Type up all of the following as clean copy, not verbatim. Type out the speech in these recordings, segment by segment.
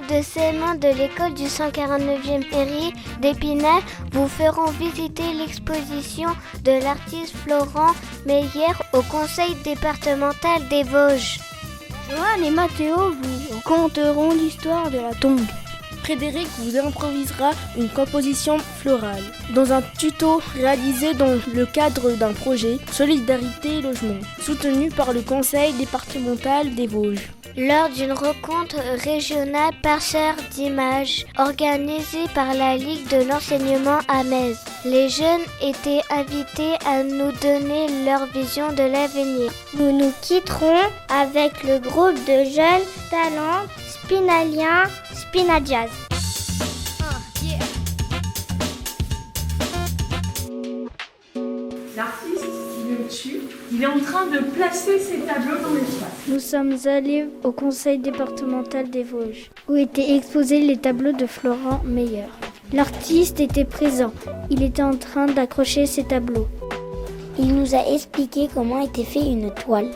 de CM1 de l'école du 149e RI d'Épinal vous feront visiter l'exposition de l'artiste Florent Meyer au conseil départemental des Vosges. Johan et Mathéo vous conteront l'histoire de la tongue. Frédéric vous improvisera une composition florale dans un tuto réalisé dans le cadre d'un projet Solidarité Logement, soutenu par le conseil départemental des Vosges. Lors d'une rencontre régionale passeur d'images organisée par la Ligue de l'enseignement à Metz, les jeunes étaient invités à nous donner leur vision de l'avenir. Nous nous quitterons avec le groupe de jeunes talents spinaliens Spinajazz. L'artiste qui le tue, il est en train de placer ses tableaux dans l'espace. Nous sommes allés au conseil départemental des Vosges, où étaient exposés les tableaux de Florent Meyer. L'artiste était présent, il était en train d'accrocher ses tableaux. Il nous a expliqué comment était fait une toile.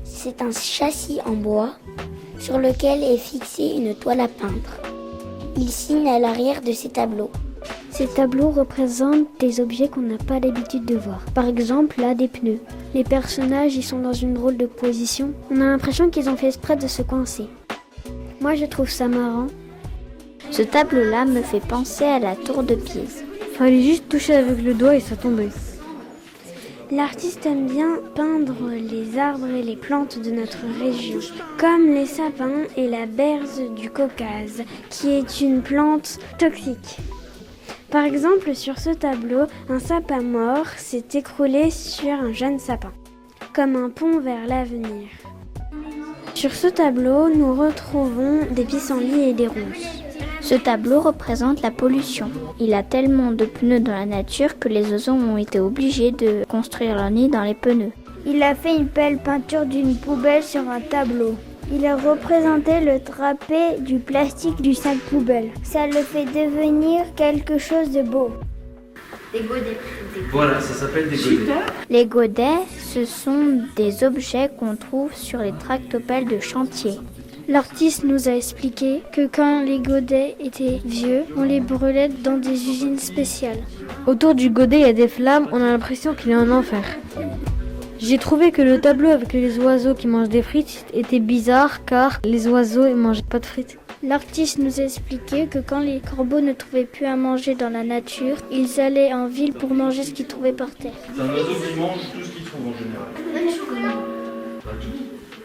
C'est un châssis en bois sur lequel est fixée une toile à peindre. Il signe à l'arrière de ses tableaux. Ces tableaux représentent des objets qu'on n'a pas l'habitude de voir. Par exemple, là, des pneus. Les personnages, ils sont dans une drôle de position. On a l'impression qu'ils ont fait exprès de se coincer. Moi, je trouve ça marrant. Ce tableau-là me fait penser à la tour de Pise. Fallait juste toucher avec le doigt et ça tombait. L'artiste aime bien peindre les arbres et les plantes de notre région, comme les sapins et la berze du Caucase, qui est une plante toxique. Par exemple, sur ce tableau, un sapin mort s'est écroulé sur un jeune sapin, comme un pont vers l'avenir. Sur ce tableau, nous retrouvons des pissenlits et des ronces. Ce tableau représente la pollution. Il a tellement de pneus dans la nature que les oiseaux ont été obligés de construire leur nid dans les pneus. Il a fait une belle peinture d'une poubelle sur un tableau. Il a représenté le drapé du plastique du sac poubelle. Ça le fait devenir quelque chose de beau. Des godets. Voilà, ça s'appelle des godets. Les godets, ce sont des objets qu'on trouve sur les tractopelles de chantier. L'artiste nous a expliqué que quand les godets étaient vieux, on les brûlait dans des usines spéciales. Autour du godet, il y a des flammes, on a l'impression qu'il est en enfer. J'ai trouvé que le tableau avec les oiseaux qui mangent des frites était bizarre car les oiseaux ne mangeaient pas de frites. L'artiste nous a expliqué que quand les corbeaux ne trouvaient plus à manger dans la nature, ils allaient en ville pour manger ce qu'ils trouvaient par terre. C'est un oiseau qui mange tout ce qu'il trouve en général. Pas tout.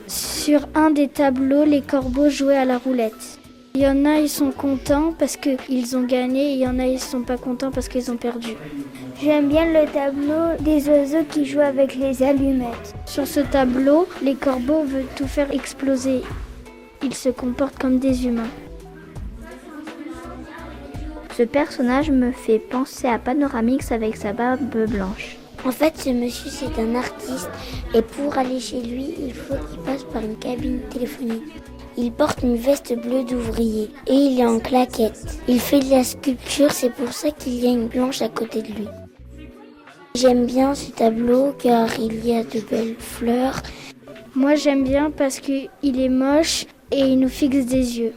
Sur un des tableaux, les corbeaux jouaient à la roulette. Il y en a, ils sont contents parce qu'ils ont gagné, et il y en a, ils sont pas contents parce qu'ils ont perdu. J'aime bien le tableau des oiseaux qui jouent avec les allumettes. Sur ce tableau, les corbeaux veulent tout faire exploser. Ils se comportent comme des humains. Ce personnage me fait penser à Panoramix avec sa barbe blanche. En fait, ce monsieur, c'est un artiste et pour aller chez lui, il faut qu'il passe par une cabine téléphonique. Il porte une veste bleue d'ouvrier et il est en claquettes. Il fait de la sculpture, c'est pour ça qu'il y a une planche à côté de lui. J'aime bien ce tableau car il y a de belles fleurs. Moi, j'aime bien parce qu'il est moche et il nous fixe des yeux.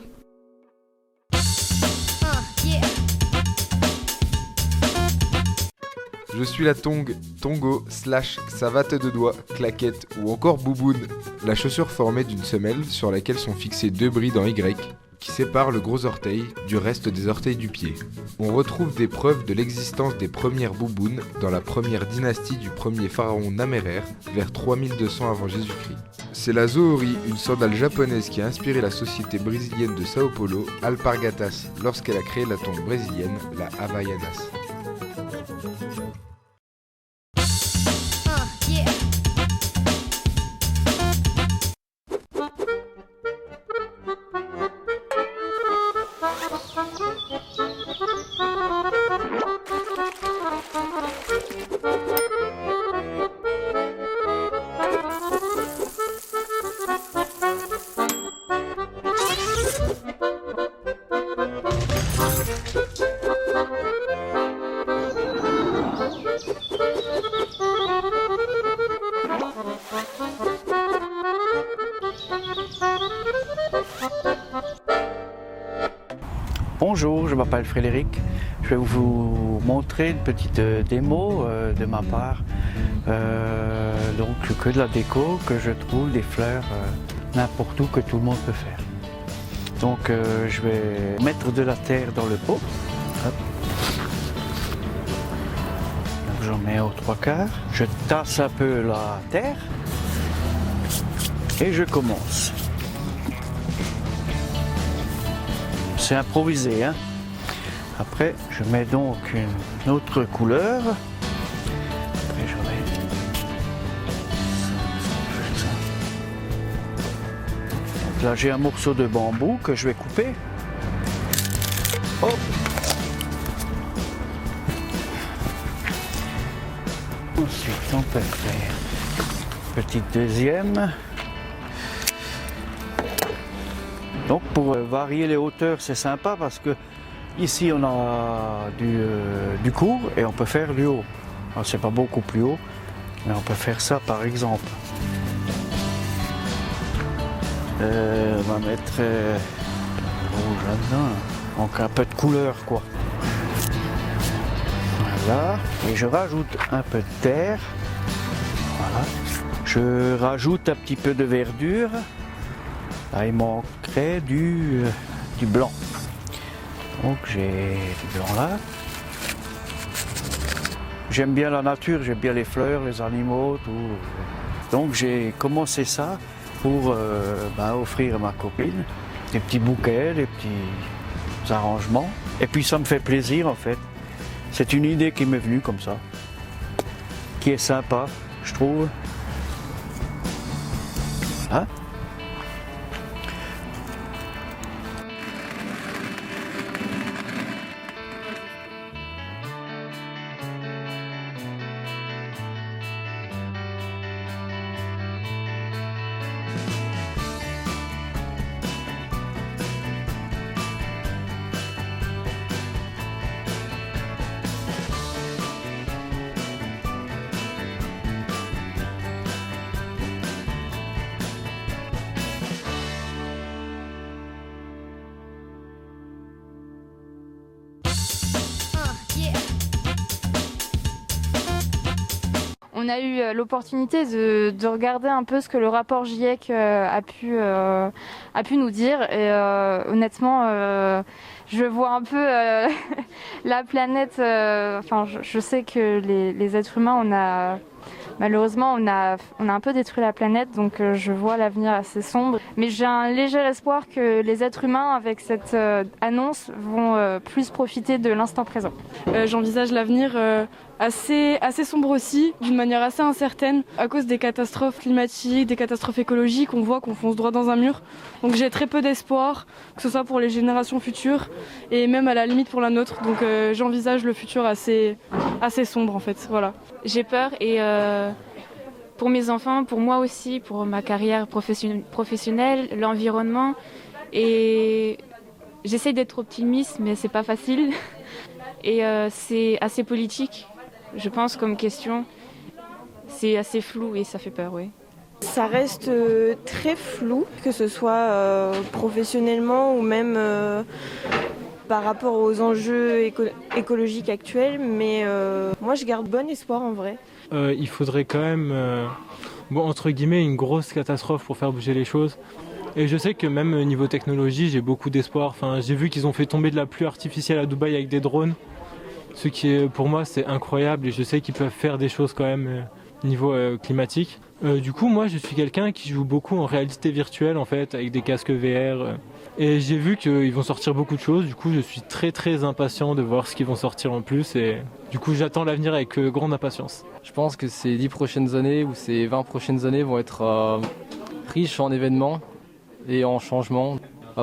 Je suis la tongue, tongo, / savate de doigts, claquette ou encore bouboune. La chaussure formée d'une semelle sur laquelle sont fixées 2 brides en Y qui séparent le gros orteil du reste des orteils du pied. On retrouve des preuves de l'existence des premières boubounes dans la première dynastie du premier pharaon Namérer vers 3200 avant Jésus-Christ. C'est la zohori, une sandale japonaise qui a inspiré la société brésilienne de Sao Paulo, Alpargatas, lorsqu'elle a créé la tongue brésilienne, la Havaianas. je m'appelle Frédéric. Je vais vous montrer une petite démo de ma part. Donc que de la déco, que je trouve des fleurs n'importe où, que tout le monde peut faire. Donc je vais mettre de la terre dans le pot. Hop. Donc j'en mets aux 3/4. Je tasse un peu la terre et je commence. C'est improvisé, hein. Après, je mets donc une autre couleur. Après, je mets ça. Donc là, j'ai un morceau de bambou que je vais couper. Hop. Ensuite, on peut faire une petite deuxième. Donc pour varier les hauteurs, c'est sympa parce que ici on a du court et on peut faire du haut. Alors c'est pas beaucoup plus haut, mais on peut faire ça par exemple. On va mettre rouge là-dedans, donc un peu de couleur quoi. Voilà, et je rajoute un peu de terre. Voilà. Je rajoute un petit peu de verdure. Là, il manquerait du blanc. Donc j'ai du blanc là. J'aime bien la nature, j'aime bien les fleurs, les animaux, tout. Donc j'ai commencé ça pour offrir à ma copine des petits bouquets, des petits arrangements. Et puis ça me fait plaisir en fait. C'est une idée qui m'est venue comme ça, qui est sympa, je trouve. Voilà. On a eu l'opportunité de regarder un peu ce que le rapport GIEC a pu nous dire et honnêtement je vois un peu la planète, je sais que les êtres humains malheureusement on a un peu détruit la planète, donc je vois l'avenir assez sombre, mais j'ai un léger espoir que les êtres humains avec cette annonce vont plus profiter de l'instant présent. J'envisage l'avenir assez sombre aussi, d'une manière assez incertaine, à cause des catastrophes climatiques, des catastrophes écologiques, on voit qu'on fonce droit dans un mur. Donc j'ai très peu d'espoir, que ce soit pour les générations futures et même à la limite pour la nôtre. Donc j'envisage le futur assez sombre en fait, voilà. J'ai peur et pour mes enfants, pour moi aussi, pour ma carrière professionnelle, l'environnement, et j'essaie d'être optimiste mais c'est pas facile et c'est assez politique. Je pense comme question, c'est assez flou et ça fait peur, oui. Ça reste très flou, que ce soit professionnellement ou même par rapport aux enjeux écologiques actuels, mais moi je garde bon espoir en vrai. Il faudrait quand même, entre guillemets, une grosse catastrophe pour faire bouger les choses. Et je sais que même niveau technologie, j'ai beaucoup d'espoir. Enfin, j'ai vu qu'ils ont fait tomber de la pluie artificielle à Dubaï avec des drones. Ce qui est, pour moi, c'est incroyable et je sais qu'ils peuvent faire des choses quand même niveau climatique. Du coup, moi, je suis quelqu'un qui joue beaucoup en réalité virtuelle en fait, avec des casques VR. Et j'ai vu qu'ils vont sortir beaucoup de choses. Du coup, je suis très très impatient de voir ce qu'ils vont sortir en plus. Et du coup, j'attends l'avenir avec grande impatience. Je pense que ces 10 prochaines années ou ces 20 prochaines années vont être riches en événements et en changements.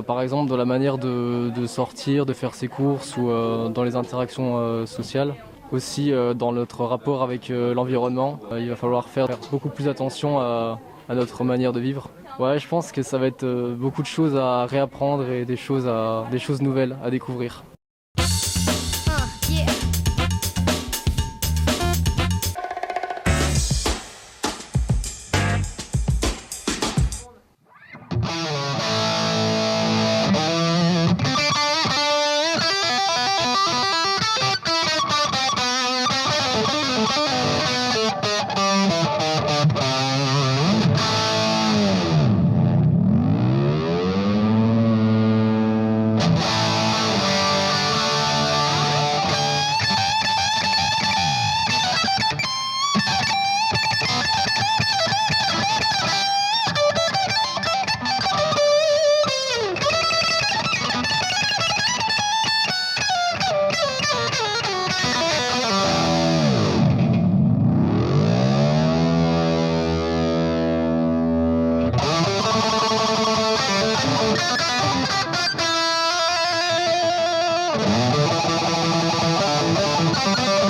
Par exemple, dans la manière de sortir, de faire ses courses ou dans les interactions sociales. Aussi, dans notre rapport avec l'environnement, il va falloir faire beaucoup plus attention à notre manière de vivre. Ouais, je pense que ça va être beaucoup de choses à réapprendre et des choses nouvelles à découvrir. Thank you.